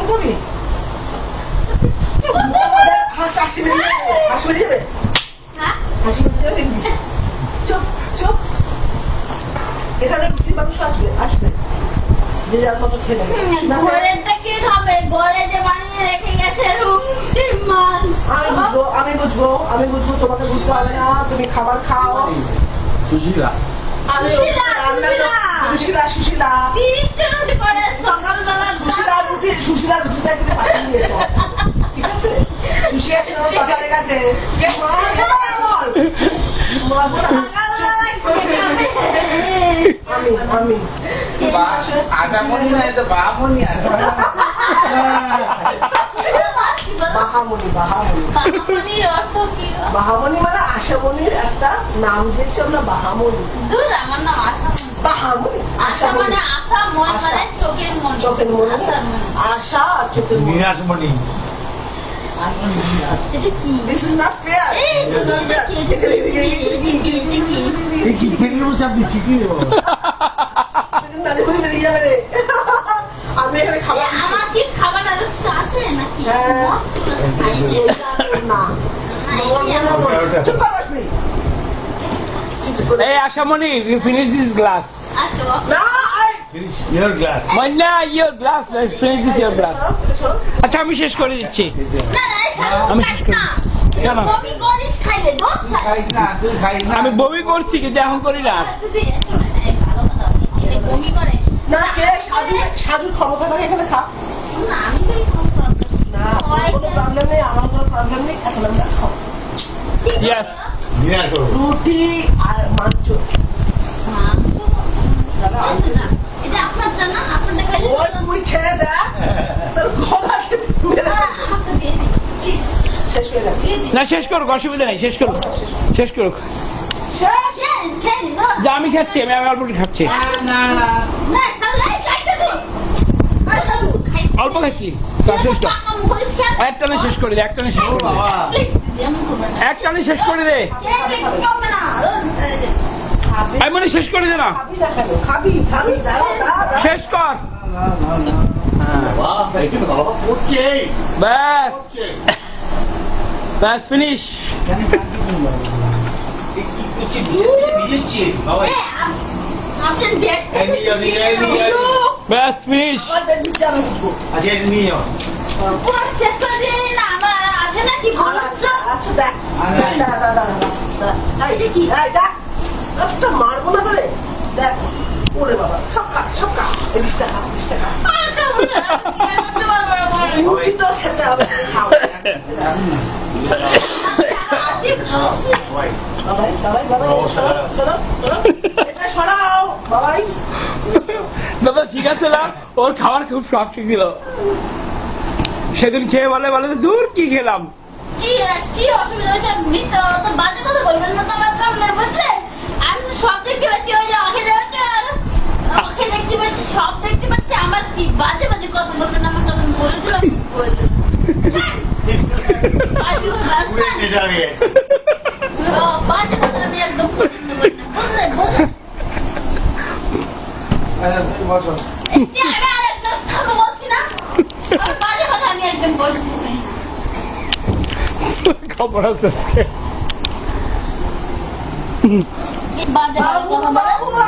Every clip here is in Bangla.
আইসক্রিম করবি? হাসি বেরিয়ে যাবে, হাসি বেরিয়ে যাবে দেখবি। চুপ চুপ, এখানে মানুষ আসবে আসবে, যে যার মতো খেলে। আমি বুঝবো তোমাকে বুঝতে হবে না, তুমি খাবার খাও। সুশীলা সুশীলা সুশীলা রুটিটা কিনে পাঠিয়ে দিয়েছে, ঠিক আছে? সুশীলা ছিল বাজারে গেছে। আমি আশামণি না, এটা বাহামণি আছে। বাহামণি মানে আশামণির একটা নাম দিয়েছে আমরা, বাহামণি। আমার নাম আশামণি। বাহামণি আশা মানে আশা, মণি মানে চোখের মণি। চোখের মণি, আশা আর চোখের মণি। নিরাশমণি। This is not fair. আমি এখানে খাবার আমার কি খাবার আর কিছু আছে নাকি? Hey Ashamoni, you finish this glass. Your glass. Manna, your glass. Let's finish this your glass. আচ্ছা আমি শেষ করে দিচ্ছি। আমি শেষ করে আমি বমি করছি কিন্তু এখন করি না। সাজুর ক্ষমতা থাকে এখানে খা। না কোনো প্রবলেম নেই, আমার কোনো প্রবলেম নেই, এখন আমরা খাও। Yes. রুটি আর মাংস। তুই খেয়ে দেখ, তোর গলা শেষ হয়ে গেছে। না শেষ করুক, অসুবিধা নেই, শেষ করুক, শেষ করুক। যা আমি খাচ্ছি, আমি অল্প খাচ্ছি, অল্প খাচ্ছি। একটানে শেষ করে দে, একটানে শেষ করে দে, একটানে শেষ করে দে, মানে শেষ করে দে না, শেষ কর। ব্যাস ব্যাস ফিনিশ। ব্যাস ফিনিশ। মারবো না করে দেখ, ওরে বাবা সব খা, সব খা, 30 টাকা 30 টাকা রুটি তো খেতে হবে। দাদা ঠিক আছে না, ওর খাবার খুব শখ ছিল, সেদিন খেয়ে বলে বলে দূর কি খেলাম। কি অসুবিধা হয়েছে? বাজে কথা বলবেন না তো আমার সামনে, বুঝলে? আমি তো সব দেখতে পাচ্ছি, ওই যে অখে দেখতে পাচ্ছি, সব দেখতে পাচ্ছি, আমার কি বাজে বাজে কথা বলবেন না আমার সামনে, বলেছিলাম বাজে কথা আমি একদম পছন্দ করি না, বুঝলে? বলছি না, বাজে কথা আমি একদম বলছি না। খবর আছে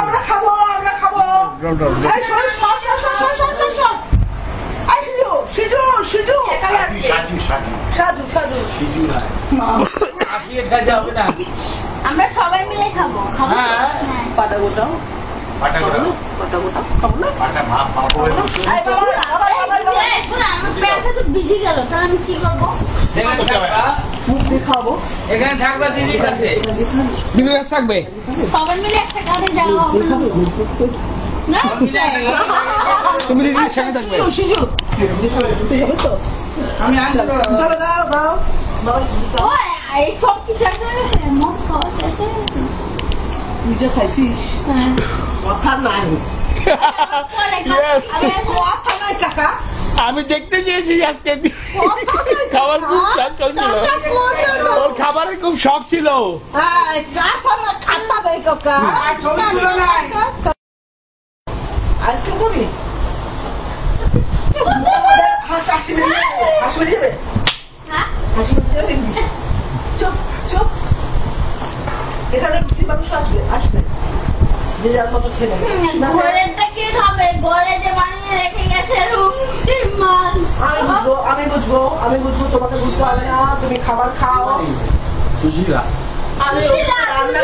আমরা খাবো, আমরা খাবো। আমরা সবাই মিলে খাবো। পাটা গোটাও, পাটা গোটাও, পাটা গোটাও খাবো না, পাটা ভাত খাবো। আমার পেটটা তো ভিজে গেল, তাহলে আমি কি করবো? খাবো এখানে থাকবা, দিদি কাছে দিদি কাছে থাকবে, সবাই মিলে একটা কাঠে যাওয়া তুমি দিদির সাথে থাকবে। আমি এই সব কি শেষ হয়ে গেছে? মদ খাওয়া শেষ হয়ে গেছে? নিজে খাইছিস? কথা নাই, কথা নাই কাকা। আমি দেখতে চেয়েছি আজকে খাবার খুব শখ ছিল, ওর খাবারের খুব শখ ছিল। আইসক্রিম করবি? হাসি বেরিয়ে হাসি বেরিয়ে যাবে হাসি বেরিয়ে যাবে দেখবি চুপ চুপ এখানে মুসলিম মানুষ আসবে আসবে যে যার মতো খেলে ঘরেরটা কি হবে? ঘরে যে বানিয়ে রেখে গেছে মুসলিম মাছ। আমি বুঝবো তোমাকে বুঝতে হবে না তুমি খাবার খাও সুশীলা আমি সুশীলা, রান্না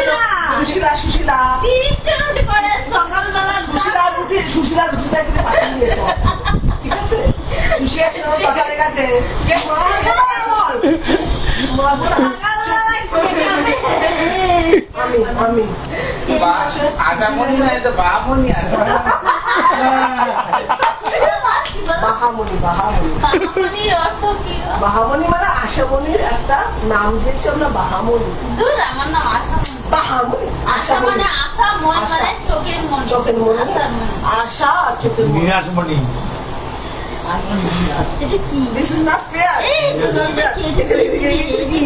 সুশীলা। সুশীলা 30টা রুটি করে সকালবেলা সুশীলা রুটিটা কিনে পাঠিয়ে দিয়েছে ঠিক আছে সুশীলা ছিল কথা হয়ে গেছে আমি আশামণি না এটা বাহামণি আছে বাহামণি বাহামণির অর্থ কি? বাহামণি মানে আশামণির একটা নাম দিয়েছে আমরা বাহামণি দূর, আমার নাম আশামণি। বাহামণি আশা মানে আশা, মনে মানে চোখের মনি। চোখের মনি আশার মনি। আশা আর চোখের মনি বিনাশমণি এটা কি? দিস ইজ নট ফেয়ার এই তো এটা কি? এটা কি?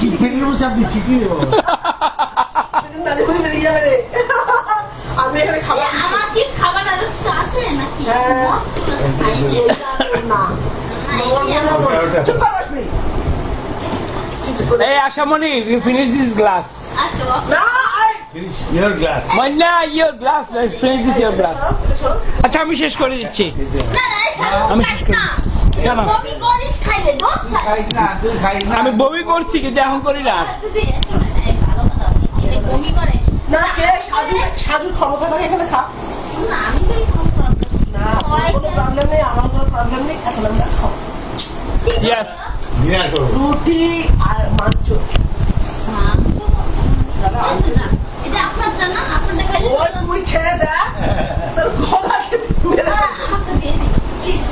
কি কেন চাপ দিচ্ছি কি বেরিয়ে যাবে রে আমি এখানে খাবার দিচ্ছি আমার কি খাবার আর কিছু আছে নাকি? হ্যাঁ। মস্ত করে খাই। না চুপ কর আসবি এই Ashamoni you finish this glass আচ্ছা, বাবা। না ইয়োর গ্লাস মান্না your glass finish this your glass আচ্ছা আমি শেষ করে দিচ্ছি না, না, এই শালু আমি খাইস শেষ করি। না। কেন? বমি করিস, খাইলে দোষ খাই। খাইস না তুই খাইস না আমি বমি করছি কিন্তু এখন করি না দিদি, এসো না, এই ভালো কথা। এতে বমি করে। না কে সাজুর ক্ষমতা থাকে এখানে খা শুন না, আমি তো এই খাবো না। না কোনো প্রবলেম নেই আমার কোনো প্রবলেম নেই এখন আমরা খাও ইয়েস রুটি আর মাংস মাংস? এই তো না। এটা আপনারটা না? আপনারটা খাইলে ওই তুই খেয়ে দেখ তোর গলাকে মেরে ফেলবে। আমাকে দিয়ে দিন, প্লিজ।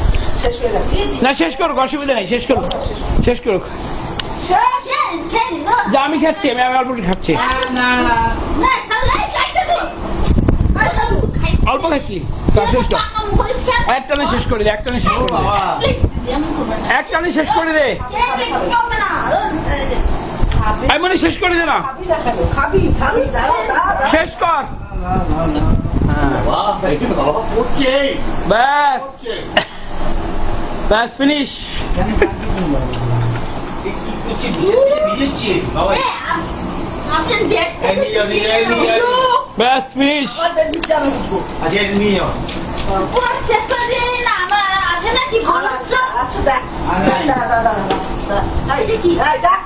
শেষ হয়ে গেছে দিয়ে দিন। না শেষ করুক অসুবিধা নেই শেষ করুক শেষ করুক শেষ খেয়ে নিন, খেয়ে নিন, ধর। যা আমি খাচ্ছি আমি অল্প একটু খাচ্ছি না না না, শালু, এই খাইছে তুই। এই শালু, খাইছে। অল্প খাচ্ছি তা শেষ কর পাকামো করিস কেন? একটানে শেষ করে দে একটানে শেষ করে দে বাবা প্লিজ, দিদি, এমন করবেন না। একটানে শেষ করে দে খেয়ে দেখতে হবে না। ধর, ছেড়ে দে। খাবি আমি মানে শেষ করে দে না খাবি না কেন খাবি খাবি দাঁড়া দাঁড়া শেষ কর ব্যাস ব্যাস ফিনিশ আপনার বেড থেকে ব্যাস ফিনিশ আমার বেদ দিচ্ছে আমি বুঝবো পুরো শেষ করে দিয়ে দিন না। আমার আছে নাকি ভালো আচ্ছা আচ্ছা দেখ দাঁড়া দাঁড়া দাঁড়া দাঁড়া এই দেখি এই দেখ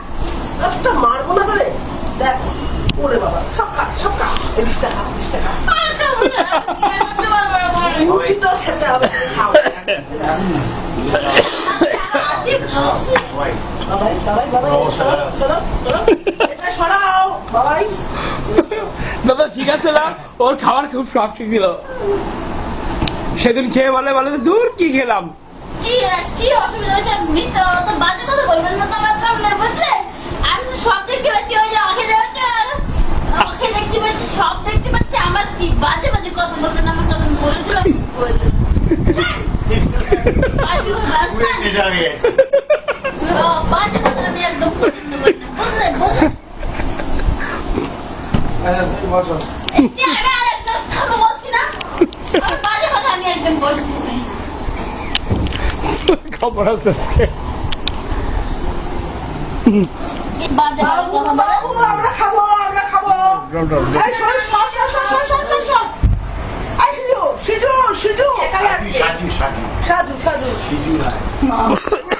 একটা মারবো না করে দেখ ওরে বাবা সব খা 20 টাকা রুটি তো খেতে হবে খাও বাবাই এটা সরাও বাবাই দাদা ঠিক আছে না ওর খাবার খুব শখ ছিল সেদিন খেয়ে বলে দূর কি খেলাম কি অসুবিধা হয়েছে? মিথ্যা অত বাজে কথা বলবেন না তো আমার সামনে, বুঝলে? আমি তো সব দেখতে পাচ্ছি, ওই যে আঁখে দেখতে পাচ্ছি, সব দেখতে পাচ্ছি। আমার কি বাজে বাজে কথা বলবেন না আমার সামনে? বলেছিলাম বাজে কথা আমি একদম পছন্দ করি না, বুঝলেন? আমি আরেকটা খাবো বলছি না? আর বাজে কথা আমি একদম বলছি না। খবর আছে বাজে বাজে কথা বলে বাবু আমরা খাবো এই সর এই সিজু সাজু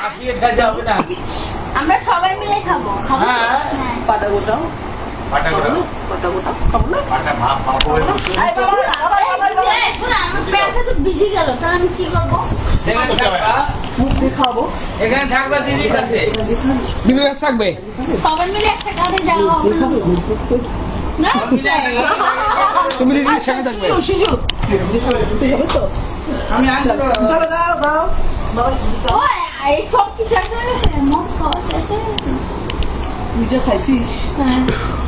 আসিয়ে খাইতে হবে না আমরা সবাই মিলে খাবো। হ্যাঁ। পাটা গোটাও খাবো না এই বাবা এই, শোনো, আমার পেটটা তো ভিজে গেল, তাহলে আমি কি করবো? এখানে থাকবা মুখ দিয়ে খাবো এখানে থাকবা দিদির কাছে দিবি কাছে থাকবে সবাই মিলে একটা কাঠে যাওয়া হবে না? তুমি দিদির সঙ্গে থাকবে সিজু তুই যাবে তো আমি আনতে দাও বাবা ও, এই সব কি শেষ হয়ে গেছে? মদ খাওয়া শেষ হয়ে গেছে? নিজে খাইছিস হ্যাঁ।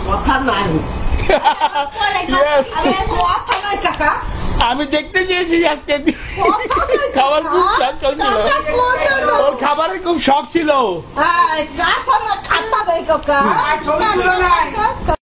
কথা নাই পরে Yes. কথা নাই কাকা আমি দেখতে চেয়েছি আজকে কথা নাই খাবার খুব শখ ছিল ওর খাবারের খুব শখ ছিল কথা না খাতা নাই কাকা ছবি তুলো না।